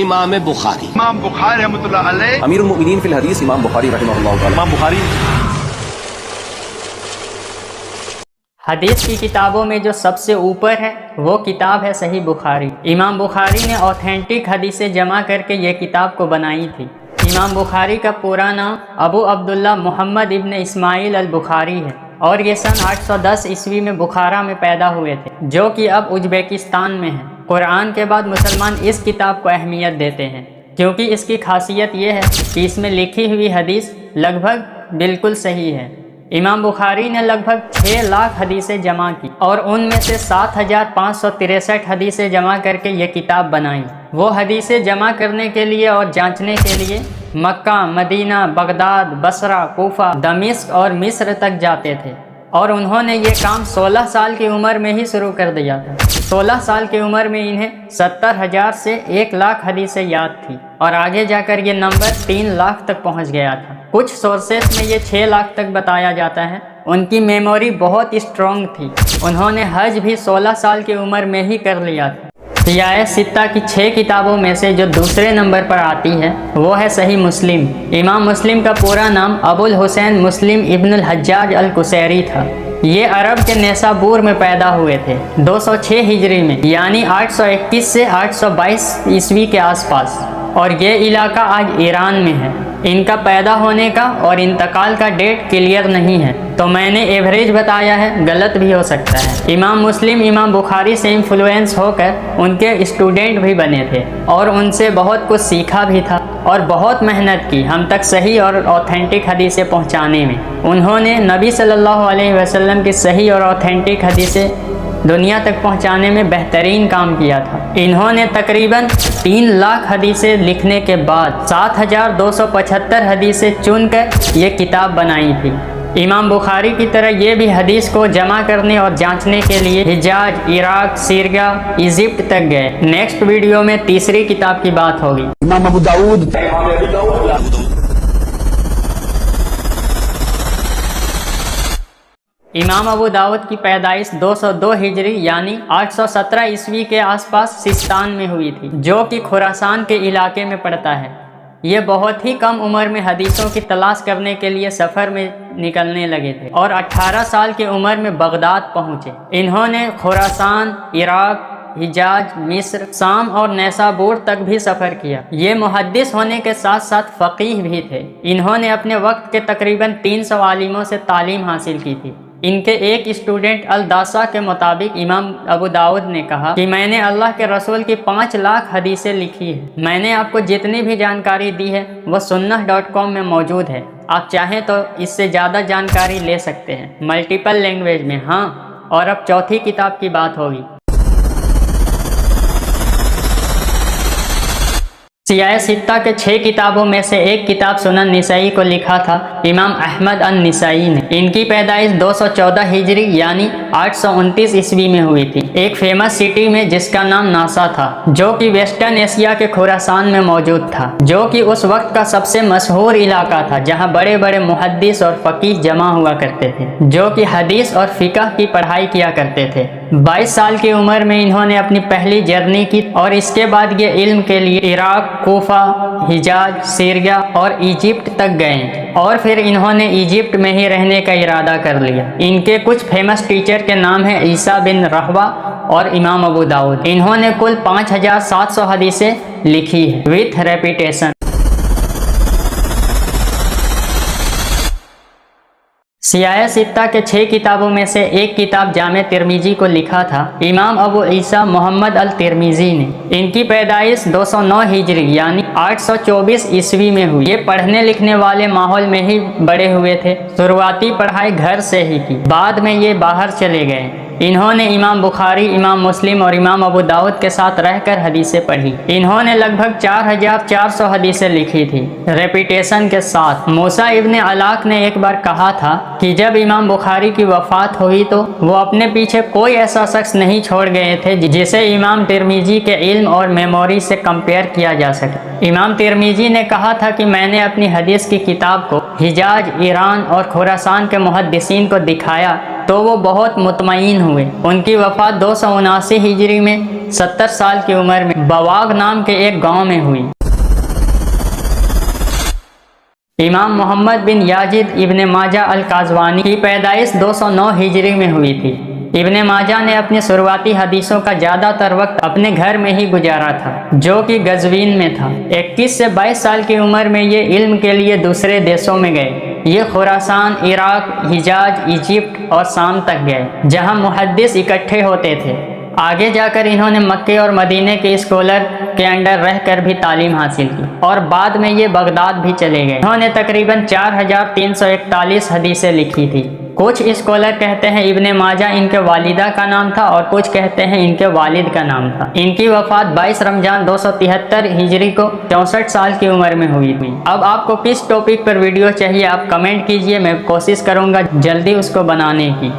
امام بخاری رحمۃ اللہ علیہ، امیر المؤمنین فی الحدیث امام بخاری رحمہ اللہ تعالی۔ امام بخاری حدیث کی کتابوں میں جو سب سے اوپر ہے وہ کتاب ہے صحیح بخاری۔ امام بخاری نے اوتھینٹک حدیثیں جمع کر کے یہ کتاب کو بنائی تھی۔ امام بخاری کا پورا نام ابو عبداللہ محمد ابن اسماعیل البخاری ہے اور یہ سن 810 عیسوی میں بخارا میں پیدا ہوئے تھے، جو کہ اب ازبکستان میں ہے۔ قرآن کے بعد مسلمان اس کتاب کو اہمیت دیتے ہیں کیونکہ اس کی خاصیت یہ ہے کہ اس میں لکھی ہوئی حدیث لگ بھگ بالکل صحیح ہے۔ امام بخاری نے لگ بھگ 6 لاکھ حدیثیں جمع کی اور ان میں سے 7563 حدیثیں جمع کر کے یہ کتاب بنائی۔ وہ حدیثیں جمع کرنے کے لیے اور جانچنے کے لیے مکہ، مدینہ، بغداد، بصرہ، کوفہ، دمشق اور مصر تک جاتے تھے اور انہوں نے یہ کام 16 سال کی عمر میں ہی شروع کر دیا تھا۔ 16 سال کی عمر میں انہیں 70,000 سے 1 لاکھ حدیثیں یاد تھی اور آگے جا کر یہ نمبر 3 لاکھ تک پہنچ گیا تھا۔ کچھ سورسز میں یہ 6 لاکھ تک بتایا جاتا ہے۔ ان کی میموری بہت اسٹرانگ تھی۔ انہوں نے حج بھی 16 سال کی عمر میں ہی کر لیا تھا۔ سیاہ ستہ کی 6 کتابوں میں سے جو دوسرے نمبر پر آتی ہے وہ ہے صحیح مسلم۔ امام مسلم کا پورا نام ابو الحسین مسلم ابن الحجاج القشیری تھا۔ یہ عرب کے نیسابور میں پیدا ہوئے تھے 206 ہجری میں، یعنی 821 سے 822 عیسوی کے آس پاس، اور یہ علاقہ آج ایران میں ہے۔ ان کا پیدا ہونے کا اور انتقال کا ڈیٹ کلیئر نہیں ہے، تو میں نے ایوریج بتایا ہے، غلط بھی ہو سکتا ہے۔ امام مسلم امام بخاری سے انفلوئنس ہو کر ان کے اسٹوڈنٹ بھی بنے تھے اور ان سے بہت کچھ سیکھا بھی تھا اور بہت محنت کی ہم تک صحیح اور اوتھینٹک حدیثیں پہنچانے میں۔ انہوں نے نبی صلی اللہ علیہ وسلم کی صحیح اور اوتھینٹک حدیثیں دنیا تک پہنچانے میں بہترین کام کیا تھا۔ انہوں نے تقریباً 3 لاکھ حدیثیں لکھنے کے بعد 7275 حدیثیں چن کر یہ کتاب بنائی تھی۔ امام بخاری کی طرح یہ بھی حدیث کو جمع کرنے اور جانچنے کے لیے حجاز، عراق، سیریا، ایجپٹ تک گئے۔ نیکسٹ ویڈیو میں تیسری کتاب کی بات ہوگی۔ امام ابو داؤد امام ابو داؤد کی پیدائش 202 ہجری یعنی 817 عیسوی کے آس پاس سستان میں ہوئی تھی، جو کہ خراسان کے علاقے میں پڑتا ہے۔ یہ بہت ہی کم عمر میں حدیثوں کی تلاش کرنے کے لیے سفر میں نکلنے لگے تھے اور 18 سال کی عمر میں بغداد پہنچے۔ انہوں نے خراسان، عراق، حجاز، مصر، شام اور نیسابور تک بھی سفر کیا۔ یہ محدث ہونے کے ساتھ ساتھ فقیہ بھی تھے۔ انہوں نے اپنے وقت کے تقریباً 300 عالموں سے تعلیم حاصل کی تھی۔ ان کے ایک اسٹوڈنٹ الداسا کے مطابق امام ابو داؤد نے کہا کہ میں نے اللہ کے رسول کی 5 لاکھ حدیثیں لکھی ہیں۔ میں نے آپ کو جتنی بھی جانکاری دی ہے وہ sunnah.com میں موجود ہے۔ آپ چاہیں تو اس سے زیادہ جانکاری لے سکتے ہیں، ملٹیپل لینگویج میں۔ ہاں، اور اب چوتھی کتاب کی بات ہوگی۔ سیاہ ستہ کے 6 کتابوں میں سے ایک کتاب سنن نسائی کو لکھا تھا امام احمد النسائی نے۔ ان کی پیدائش 214 ہجری یعنی 829 عیسوی میں ہوئی تھی، ایک فیمس سٹی میں جس کا نام ناسا تھا، جو کہ ویسٹرن ایشیا کے خراسان میں موجود تھا، جو کہ اس وقت کا سب سے مشہور علاقہ تھا، جہاں بڑے بڑے محدث اور فقیہ جمع ہوا کرتے تھے، جو کہ حدیث اور فقہ کی پڑھائی کیا کرتے تھے۔ 22 سال کی عمر میں انہوں نے اپنی پہلی جرنی کی اور اس کے بعد یہ علم کے لیے عراق، کوفہ، حجاز، سیریا اور ایجپٹ تک گئے اور پھر انہوں نے ایجپٹ میں ہی رہنے کا ارادہ کر لیا۔ ان کے کچھ فیمس ٹیچر کے نام ہیں عیسیٰ بن رہوہ اور امام ابو داؤد۔ انہوں نے کل 5700 حدیثیں لکھی ہیں وتھ ریپیٹیشن۔ سیاہ ستہ کے 6 کتابوں میں سے ایک کتاب جامع ترمذی کو لکھا تھا امام ابو عیسیٰ محمد الترمذی نے۔ ان کی پیدائش 209 ہجری یعنی 824 عیسوی میں ہوئی۔ یہ پڑھنے لکھنے والے ماحول میں ہی بڑے ہوئے تھے۔ شروعاتی پڑھائی گھر سے ہی کی، بعد میں یہ باہر چلے گئے۔ انہوں نے امام بخاری، امام مسلم اور امام ابو داؤد کے ساتھ رہ کر حدیثیں پڑھی۔ انہوں نے لگ بھگ 4400 حدیثیں لکھی تھی ریپیٹیشن کے ساتھ۔ موسیٰ ابن علاق نے ایک بار کہا تھا کہ جب امام بخاری کی وفات ہوئی تو وہ اپنے پیچھے کوئی ایسا شخص نہیں چھوڑ گئے تھے جسے امام ترمذی کے علم اور میموری سے کمپیئر کیا جا سکے۔ امام ترمذی نے کہا تھا کہ میں نے اپنی حدیث کی کتاب کو حجاز، ایران اور خراسان کے محدثین کو دکھایا تو وہ بہت مطمئن ہوئے۔ ان کی وفات 279 ہجری میں 70 سال کی عمر میں بواغ نام کے ایک گاؤں میں ہوئی۔ امام محمد بن یاجد ابن ماجہ القازوانی کی پیدائش 209 ہجری میں ہوئی تھی۔ ابن ماجہ نے اپنے شروعاتی حدیثوں کا زیادہ تر وقت اپنے گھر میں ہی گزارا تھا، جو کہ قزوین میں تھا۔ 21 سے 22 سال کی عمر میں یہ علم کے لیے دوسرے دیشوں میں گئے۔ یہ خراسان، عراق، حجاز، ایجپٹ اور شام تک گئے، جہاں محدث اکٹھے ہوتے تھے۔ آگے جا کر انہوں نے مکے اور مدینے کے اسکولر کے انڈر رہ کر بھی تعلیم حاصل کی، اور بعد میں یہ بغداد بھی چلے گئے۔ انہوں نے تقریباً 4341 حدیثیں لکھی تھی۔ کچھ اسکولر کہتے ہیں ابن ماجہ ان کے والدہ کا نام تھا اور کچھ کہتے ہیں ان کے والد کا نام تھا۔ ان کی وفات 22 رمضان 273 ہجری کو 64 سال کی عمر میں ہوئی تھی۔ اب آپ کو کس ٹاپک پر ویڈیو چاہیے آپ کمنٹ کیجئے، میں کوشش کروں گا جلدی اس کو بنانے کی۔